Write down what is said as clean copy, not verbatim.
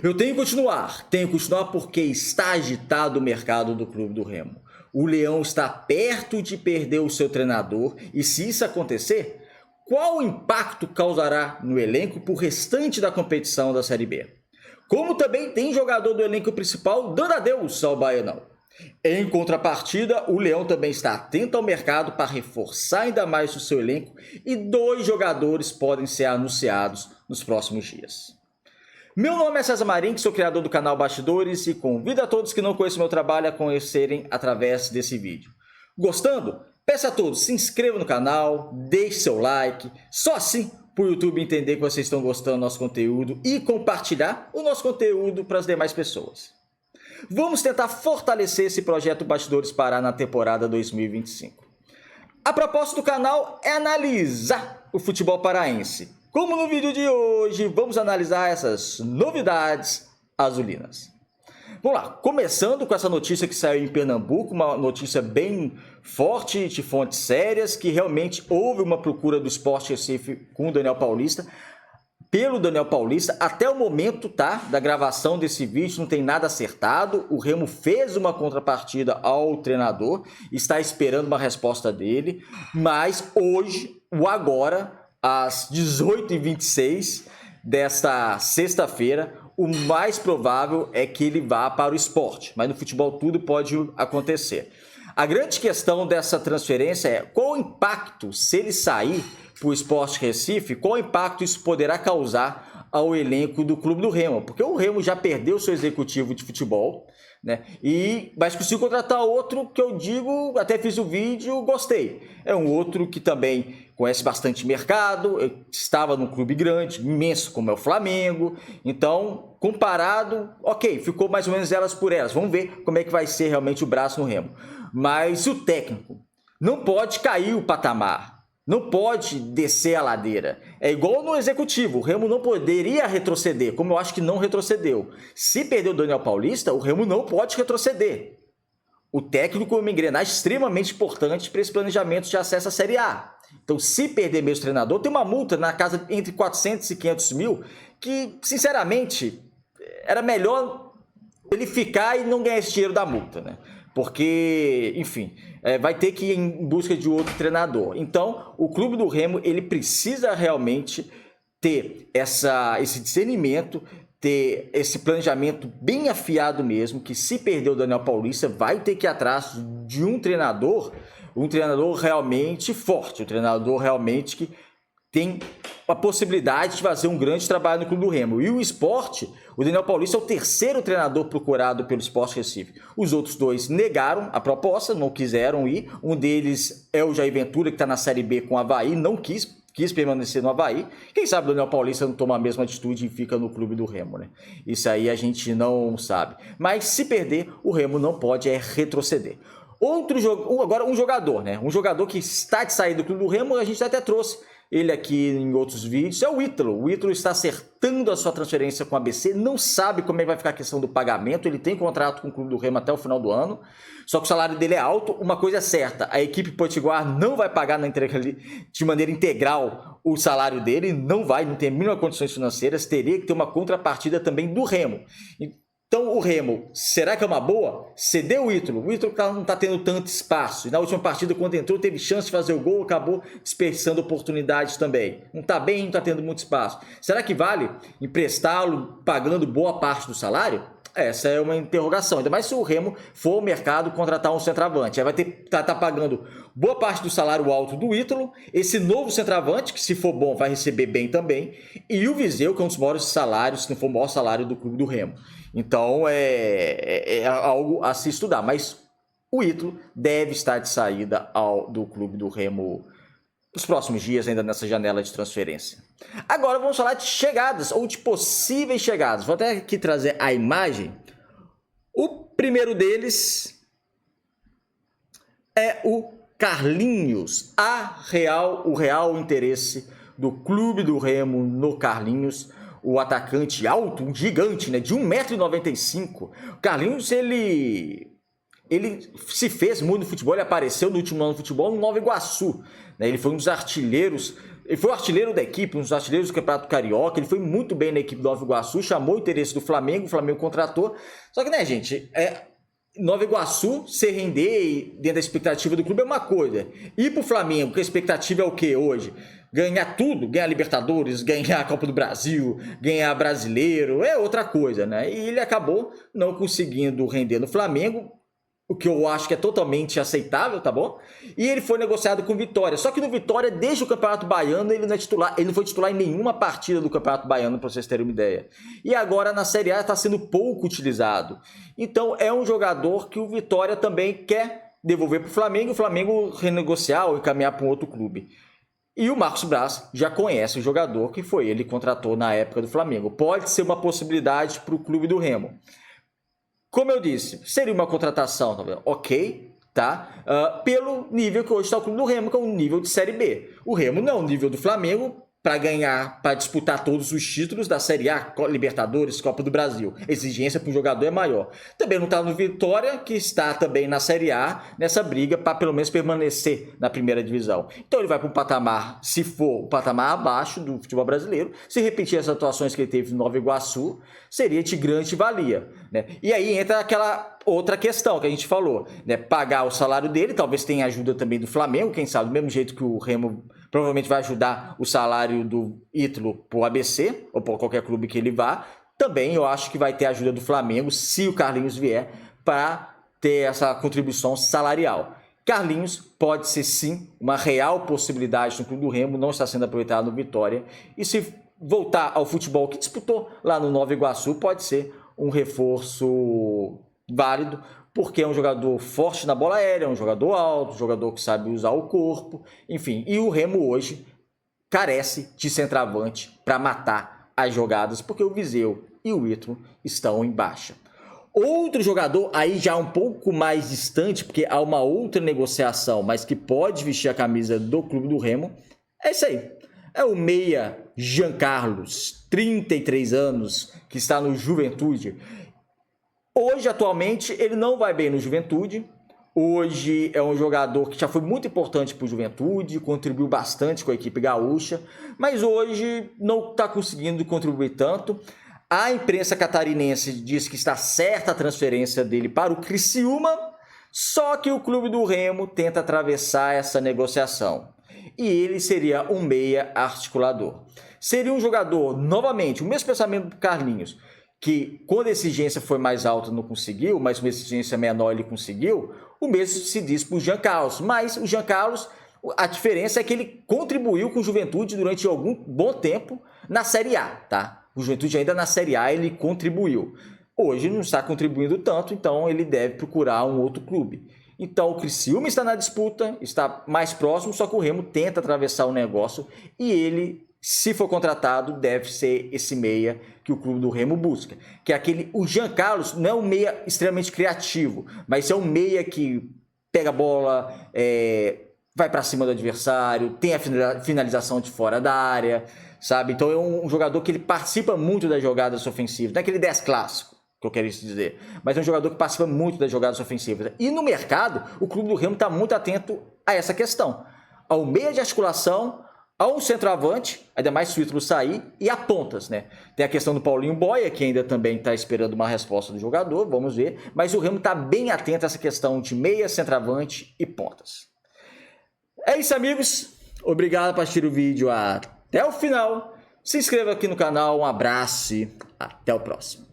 Eu tenho que continuar porque está agitado o mercado do Clube do Remo. O Leão está perto de perder o seu treinador e se isso acontecer, qual impacto causará no elenco por restante da competição da Série B? Como também tem jogador do elenco principal dando adeus ao Baianão. Em contrapartida, o Leão também está atento ao mercado para reforçar ainda mais o seu elenco e 2 jogadores podem ser anunciados nos próximos dias. Meu nome é César Marim, sou criador do canal Bastidores e convido a todos que não conhecem meu trabalho a conhecerem através desse vídeo. Gostando? Peço a todos, se inscrevam no canal, deixe seu like, só assim para o YouTube entender que vocês estão gostando do nosso conteúdo e compartilhar o nosso conteúdo para as demais pessoas. Vamos tentar fortalecer esse projeto Bastidores Pará na temporada 2025. A proposta do canal é analisar o futebol paraense. Como no vídeo de hoje, vamos analisar essas novidades azulinas. Vamos lá, começando com essa notícia que saiu em Pernambuco, uma notícia bem forte, de fontes sérias, que realmente houve uma procura do Sport Recife com o Daniel Paulista. Pelo Daniel Paulista, até o momento da gravação desse vídeo não tem nada acertado. O Remo fez uma contrapartida ao treinador, está esperando uma resposta dele, mas hoje, às 18h26 desta sexta-feira, o mais provável é que ele vá para o Sport, mas no futebol tudo pode acontecer. A grande questão dessa transferência é qual o impacto, se ele sair para o Sport Recife, qual impacto isso poderá causar ao elenco do Clube do Remo, porque o Remo já perdeu seu executivo de futebol, né? Mas conseguiu contratar outro que eu digo, até fiz o vídeo, gostei. É um outro que também conhece bastante mercado, estava num clube grande, imenso como é o Flamengo, então comparado, ok, ficou mais ou menos elas por elas. Vamos ver como é que vai ser realmente o braço no Remo. Mas o técnico não pode cair o patamar. Não pode descer a ladeira. É igual no executivo. O Remo não poderia retroceder, como eu acho que não retrocedeu. Se perder o Daniel Paulista, o Remo não pode retroceder. O técnico é uma engrenagem extremamente importante para esse planejamento de acesso à Série A. Então, se perder mesmo o treinador, tem uma multa na casa entre 400 e 500 mil, que, sinceramente, era melhor ele ficar e não ganhar esse dinheiro da multa, né? Porque, enfim, vai ter que ir em busca de outro treinador. Então, o Clube do Remo, ele precisa realmente ter esse discernimento, ter esse planejamento bem afiado mesmo, que se perder o Daniel Paulista, vai ter que ir atrás de um treinador realmente forte, um treinador realmente que tem a possibilidade de fazer um grande trabalho no Clube do Remo. E o Sport, o Daniel Paulista é o 3º treinador procurado pelo Sport Recife. Os outros 2 negaram a proposta, não quiseram ir. Um deles é o Jair Ventura, que está na Série B com o Avaí, não quis permanecer no Avaí. Quem sabe o Daniel Paulista não toma a mesma atitude e fica no Clube do Remo, né? Isso aí a gente não sabe. Mas se perder, o Remo não pode retroceder. Agora um jogador, né? Um jogador que está de sair do Clube do Remo, a gente até trouxe ele aqui em outros vídeos, é o Ítalo. O Ítalo está acertando a sua transferência com o ABC, não sabe como é que vai ficar a questão do pagamento, ele tem contrato com o Clube do Remo até o final do ano, só que o salário dele é alto. Uma coisa é certa, a equipe potiguar não vai pagar de maneira integral o salário dele, não tem a mínima condições financeiras, teria que ter uma contrapartida também do Remo. Então o Remo, será que é uma boa? Cedeu o Ítalo não está tendo tanto espaço. E na última partida, quando entrou, teve chance de fazer o gol, acabou dispersando oportunidades também. Não está bem, não está tendo muito espaço. Será que vale emprestá-lo pagando boa parte do salário? Essa é uma interrogação. Ainda mais se o Remo for ao mercado contratar um centroavante. Aí vai ter que estar pagando boa parte do salário alto do Ítalo, esse novo centroavante, que se for bom vai receber bem também, e o Viseu, que é um dos maiores salários, se não for o maior salário do Clube do Remo. Então é algo a se estudar, mas o Ítalo deve estar de saída do Clube do Remo nos próximos dias, ainda nessa janela de transferência. Agora vamos falar de chegadas, ou de possíveis chegadas. Vou até aqui trazer a imagem. O primeiro deles é o Carlinhos. O real interesse do Clube do Remo no Carlinhos. O atacante alto, um gigante, né, de 1,95 m. O Carlinhos, ele se fez muito no futebol, ele apareceu no último ano do futebol no Nova Iguaçu, né? Ele foi um dos artilheiros Ele foi o artilheiro da equipe, um dos artilheiros do Campeonato Carioca. Ele foi muito bem na equipe do Nova Iguaçu, chamou o interesse do Flamengo, o Flamengo contratou. Só que, né, gente, Nova Iguaçu se render dentro da expectativa do clube é uma coisa. Ir pro Flamengo, que a expectativa é o quê hoje? Ganhar tudo, ganhar Libertadores, ganhar a Copa do Brasil, ganhar Brasileiro, é outra coisa, né? E ele acabou não conseguindo render no Flamengo, o que eu acho que é totalmente aceitável, tá bom? E ele foi negociado com o Vitória. Só que no Vitória, desde o Campeonato Baiano, ele não é titular, ele não foi titular em nenhuma partida do Campeonato Baiano, para vocês terem uma ideia. E agora na Série A está sendo pouco utilizado. Então é um jogador que o Vitória também quer devolver para o Flamengo renegociar ou encaminhar para um outro clube. E o Marcos Braz já conhece o jogador que foi ele contratou na época do Flamengo. Pode ser uma possibilidade para o clube do Remo. Como eu disse, seria uma contratação, ok, tá? Pelo nível que hoje está o clube do Remo, que é um nível de Série B. O Remo não é o nível do Flamengo para ganhar, para disputar todos os títulos da Série A, Libertadores, Copa do Brasil. A exigência para o jogador é maior. Também não está no Vitória, que está também na Série A, nessa briga para pelo menos permanecer na primeira divisão. Então ele vai para um patamar, se for o patamar abaixo do futebol brasileiro, se repetir as atuações que ele teve no Nova Iguaçu, seria de grande valia, né? E aí entra aquela outra questão que a gente falou, né? Pagar o salário dele, talvez tenha ajuda também do Flamengo, quem sabe, do mesmo jeito que o Remo provavelmente vai ajudar o salário do Ítalo para o ABC, ou para qualquer clube que ele vá. Também eu acho que vai ter ajuda do Flamengo, se o Carlinhos vier, para ter essa contribuição salarial. Carlinhos pode ser sim uma real possibilidade no clube do Remo, não está sendo aproveitado no Vitória. E se voltar ao futebol que disputou lá no Nova Iguaçu, pode ser um reforço válido, porque é um jogador forte na bola aérea, é um jogador alto, um jogador que sabe usar o corpo, enfim. E o Remo hoje carece de centroavante para matar as jogadas, porque o Viseu e o Ítalo estão em baixa. Outro jogador aí já um pouco mais distante, porque há uma outra negociação, mas que pode vestir a camisa do clube do Remo, é isso aí. É o meia Jean Carlos, 33 anos, que está no Juventude. Hoje, atualmente, ele não vai bem no Juventude. Hoje é um jogador que já foi muito importante para o Juventude, contribuiu bastante com a equipe gaúcha, mas hoje não está conseguindo contribuir tanto. A imprensa catarinense diz que está certa a transferência dele para o Criciúma, só que o clube do Remo tenta atravessar essa negociação. E ele seria um meia articulador. Seria um jogador, novamente, o mesmo pensamento do Carlinhos, que quando a exigência foi mais alta não conseguiu, mas uma exigência menor ele conseguiu, o mesmo se diz para o Jean Carlos. Mas o Jean Carlos, a diferença é que ele contribuiu com o Juventude durante algum bom tempo na Série A, tá? O Juventude ainda na Série A ele contribuiu. Hoje não está contribuindo tanto, então ele deve procurar um outro clube. Então o Criciúma está na disputa, está mais próximo, só que o Remo tenta atravessar o negócio e ele, se for contratado, deve ser esse meia que o clube do Remo busca. Que é aquele, o Jean Carlos não é um meia extremamente criativo, mas é um meia que pega a bola, vai para cima do adversário, tem a finalização de fora da área, sabe? Então é um jogador que ele participa muito das jogadas ofensivas, não é aquele 10 clássico que eu quero dizer, mas é um jogador que participa muito das jogadas ofensivas. E no mercado, o clube do Remo está muito atento a essa questão, ao meia de articulação, a um centroavante, ainda mais se o Ítalo sair, e a pontas, né? Tem a questão do Paulinho Boia, que ainda também está esperando uma resposta do jogador, vamos ver, mas o Remo está bem atento a essa questão de meia, centroavante e pontas. É isso, amigos. Obrigado por assistir o vídeo até o final. Se inscreva aqui no canal, um abraço e até o próximo.